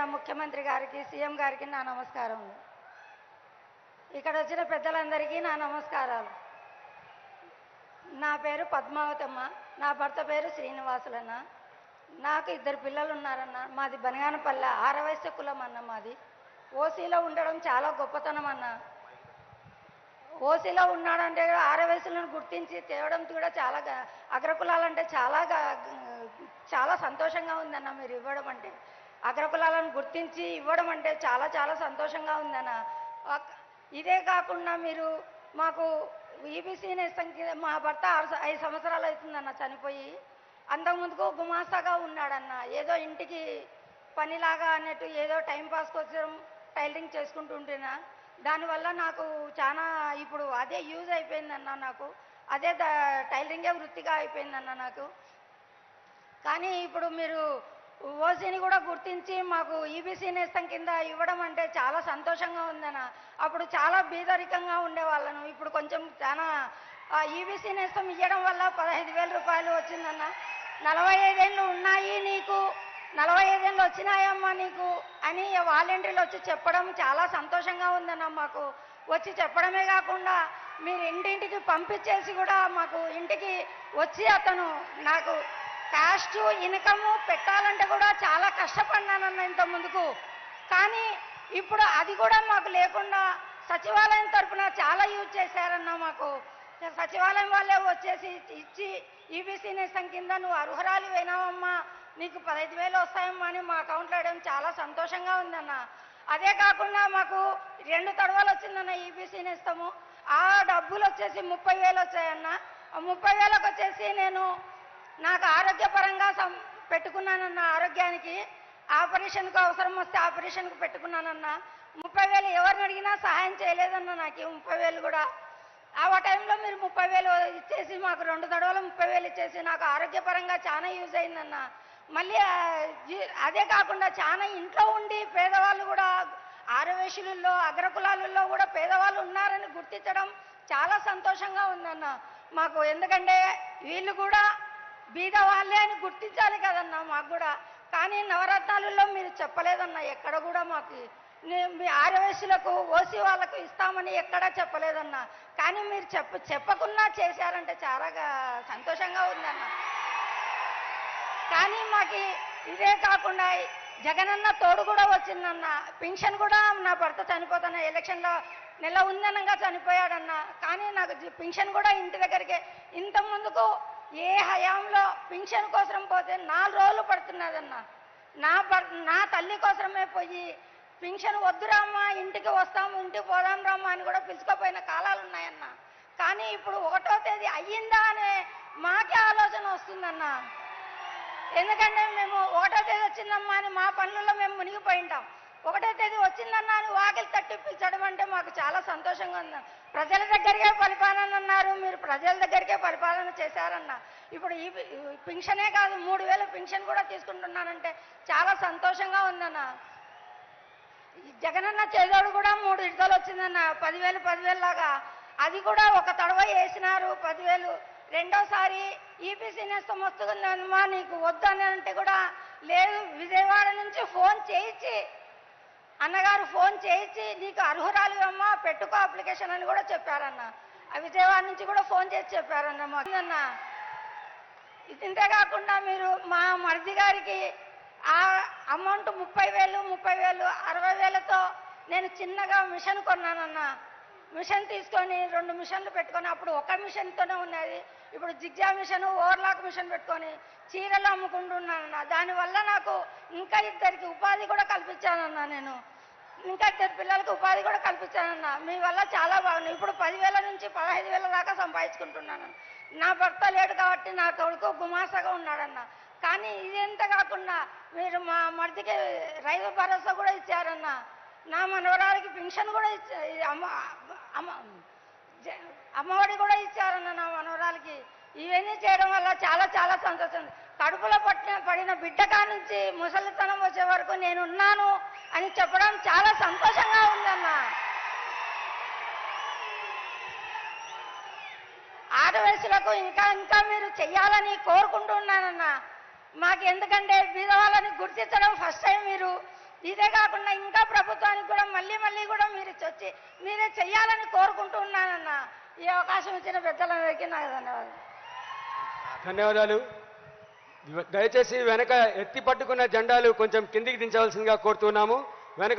అయిన ముఖ్యమంత్రి గారికి, సీఎం గారికి నా నమస్కారం. ఇక్కడ వచ్చిన పెద్దలందరికీ నా నమస్కారాలు. నా పేరు పద్మావతమ్మ, నా భర్త పేరు శ్రీనివాసులన్న. నాకు 2 పిల్లలు ఉన్నారన్న. మాది బనగానపల్లె, ఆరవయస్య కులం అన్న. మాది ఓసీలో ఉండడం చాలా గొప్పతనం అన్న. ఓసీలో ఉన్నాడంటే ఆరవయసులను గుర్తించి తేవడం కూడా చాలా అగ్రకులాలంటే చాలా సంతోషంగా ఉందన్న. మీరు ఇవ్వడం అంటే, అగ్రకులాలను గుర్తించి ఇవ్వడం అంటే చాలా చాలా సంతోషంగా ఉందన్న. ఇదే కాకుండా మీరు మాకు ఈబీసీ నేస్తం మా భర్త 5 సంవత్సరాలు అవుతుందన్న చనిపోయి. అంతకుముందుకు గుమాస్తాగా ఉన్నాడన్న. ఏదో ఇంటికి పనిలాగా అన్నట్టు ఏదో టైంపాస్కి వచ్చడం టైలరింగ్ చేసుకుంటూ ఉంటేనా, దానివల్ల నాకు చాలా ఇప్పుడు అదే యూజ్ అయిపోయిందన్న. నాకు అదే టైలరింగే వృత్తిగా అయిపోయిందన్న నాకు. కానీ ఇప్పుడు మీరు ఓసీని కూడా గుర్తించి మాకు ఈబీసీ నేస్తం కింద ఇవ్వడం అంటే చాలా సంతోషంగా ఉందన్న. అప్పుడు చాలా బీదరికంగా ఉండేవాళ్ళను. ఇప్పుడు కొంచెం చాలా ఈబీసీ నేస్తం ఇవ్వడం వల్ల 15,000 రూపాయలు వచ్చిందన్న. 45 ఏళ్ళు ఉన్నాయి నీకు, 45 ఏళ్ళు వచ్చినాయమ్మా నీకు అని వాలంటీర్లు వచ్చి చెప్పడం చాలా సంతోషంగా ఉందన్న. మాకు వచ్చి చెప్పడమే కాకుండా మీరు ఇంటింటికి పంపించేసి కూడా మాకు ఇంటికి వచ్చి అతను నాకు క్యాస్ట్ ఇన్కమ్ పెట్టాలంటే కూడా చాలా కష్టపడినానన్న ఇంత ముందుకు. కానీ ఇప్పుడు అది కూడా మాకు లేకుండా సచివాలయం తరఫున చాలా యూజ్ చేశారన్న. మాకు సచివాలయం వాళ్ళే వచ్చేసి ఇచ్చి ఈబీసీ నేస్తం కింద నువ్వు అర్హురాలు అయినావమ్మా, నీకు 15,000 వస్తాయమ్మా అని మా అకౌంట్లో వేయడం చాలా సంతోషంగా ఉందన్న. అదే కాకుండా మాకు 2 తడవలు వచ్చిందన్న ఈబీసీ నేస్తము. ఆ డబ్బులు వచ్చేసి 30,000 వచ్చాయన్న. ఆ 30,000కి వచ్చేసి నేను నాకు ఆరోగ్యపరంగా పెట్టుకున్నానన్న. ఆరోగ్యానికి ఆపరేషన్కు అవసరం వస్తే ఆపరేషన్కు పెట్టుకున్నానన్న. 30,000 ఎవరిని అడిగినా సహాయం చేయలేదన్న. నాకు 30,000 కూడా ఆ టైంలో మీరు 30,000 ఇచ్చేసి మాకు 2 తడవలు 30,000 ఇచ్చేసి నాకు ఆరోగ్యపరంగా చాలా యూజ్ అయిందన్న. మళ్ళీ అదే కాకుండా చాలా ఇంట్లో ఉండి పేదవాళ్ళు కూడా ఆరవేశులలో అగ్రకులాలలో కూడా పేదవాళ్ళు ఉన్నారని గుర్తించడం చాలా సంతోషంగా ఉందన్న మాకు. ఎందుకంటే వీళ్ళు కూడా బీద వాళ్ళే అని గుర్తించాలి కదన్న మాకు కూడా. కానీ నవరత్నాలలో మీరు చెప్పలేదన్న. ఎక్కడ కూడా మాకు మీ ఆరవేశులకు ఓసీ వాళ్ళకు ఇస్తామని ఎక్కడా చెప్పలేదన్న. కానీ మీరు చెప్పకుండా చేశారంటే చాలా సంతోషంగా ఉందన్న. కానీ మాకు ఇదే కాకుండా జగనన్న తోడు కూడా వచ్చిందన్న. పింఛన్ కూడా నా భర్త చనిపోతున్న ఎలక్షన్లో నెల ఉందనంగా చనిపోయాడన్న. కానీ నాకు పింఛన్ కూడా ఇంటి దగ్గరికి ఇంత ముందుకు ఏ హయాంలో పింఛన్ కోసం పోతే 4 రోజులు పడుతున్నదన్న. నా తల్లి కోసమే పోయి పింఛన్ వద్దురామ్మా ఇంటికి వస్తాము, ఇంటికి పోదాం రామ్మా అని కూడా పిలుచుకోపోయిన కాలాలు ఉన్నాయన్న. కానీ ఇప్పుడు 1వ తేదీ అయ్యిందా అనే మాకే ఆలోచన వస్తుందన్న. ఎందుకంటే మేము 1వ తేదీ వచ్చిందమ్మా అని మా పనులలో మేము మునిగిపోయి ఉంటాం. 1వ తేదీ వచ్చిందన్నా అని వాకిలి తట్టి పిలిచడం అంటే మాకు చాలా సంతోషంగా ఉంది. ప్రజల దగ్గరికే పరిపాలన అన్నారు, మీరు ప్రజల దగ్గరికే పరిపాలన చేశారన్న. ఇప్పుడు ఈ పింఛనే కాదు 3,000 పింఛన్ కూడా తీసుకుంటున్నానంటే చాలా సంతోషంగా ఉందన్న. జగనన్న చేదోడు కూడా 3 విడతలు వచ్చిందన్న. 10,000 లాగా అది కూడా ఒక తడవ వేసినారు 10,000. రెండోసారి ఈబీసీ నేస్తం వస్తుందమ్మా నీకు వద్దని అంటే కూడా లేదు. విజయవాడ నుంచి ఫోన్ చేయించి అన్నగారు ఫోన్ చేయించి నీకు అర్హురాలు అమ్మా పెట్టుకో అప్లికేషన్ అని కూడా చెప్పారన్న. ఆ విజయవాడ నుంచి కూడా ఫోన్ చేసి చెప్పారన్న మాకన్న. ఇంతే కాకుండా మీరు మా మరిది గారికి ఆ అమౌంట్ 30,000 60,000తో నేను చిన్నగా మిషన్ కొన్నానన్న. మిషన్ తీసుకొని 2 మిషన్లు పెట్టుకొని అప్పుడు ఒక మిషన్తోనే ఉన్నది. ఇప్పుడు జిగ్జా మిషన్, ఓవర్లాక్ మిషన్ పెట్టుకొని చీరలు అమ్ముకుంటున్నానన్న. దానివల్ల నాకు ఇంకా 2 ఉపాధి కూడా కల్పించానన్న. నేను ఇంకా 2 పిల్లలకు ఉపాధి కూడా కల్పించానన్న. మీ వల్ల చాలా బాగుంది. ఇప్పుడు 10,000 నుంచి 15,000 దాకా సంపాదించుకుంటున్నాను. నా భర్త లేడు కాబట్టి నా కొడుకు గుమాసగా ఉన్నాడన్న. కానీ ఇదంతా కాకుండా మీరు మా మరిదికి రైతు భరోసా కూడా ఇచ్చారన్న. నా మనవరాలకి పింఛన్ కూడా అమ్మఒడి కూడా ఇచ్చారన్న నా మనవరాలకి. ఇవన్నీ చేయడం వల్ల చాలా చాలా సంతోషం. కడుపులో పడిన బిడ్డ కానుంచి ముసలితనం వచ్చే వరకు నేనున్నాను అని చెప్పడం చాలా సంతోషంగా ఉందన్న. ఆడవేసులకు ఇంకా మీరు చెయ్యాలని కోరుకుంటున్నానన్న. మాకు ఎందుకంటే బీద వాళ్ళని గుర్తించడం ఫస్ట్ టైం మీరు ఇదే కాకుండా ఇంకా ప్రభుత్వానికి కూడా మళ్ళీ మళ్ళీ కూడా మీరు వచ్చి మీరే చెయ్యాలని కోరుకుంటున్నానన్న. ఈ అవకాశం ఇచ్చిన పెద్దలందరికీ నాకు ధన్యవాదాలు. ధన్యవాదాలు. దయచేసి వెనక ఎత్తి పట్టుకున్న జెండాలు కొంచెం కిందికి దించవలసిందిగా కోరుతున్నాము. వెనక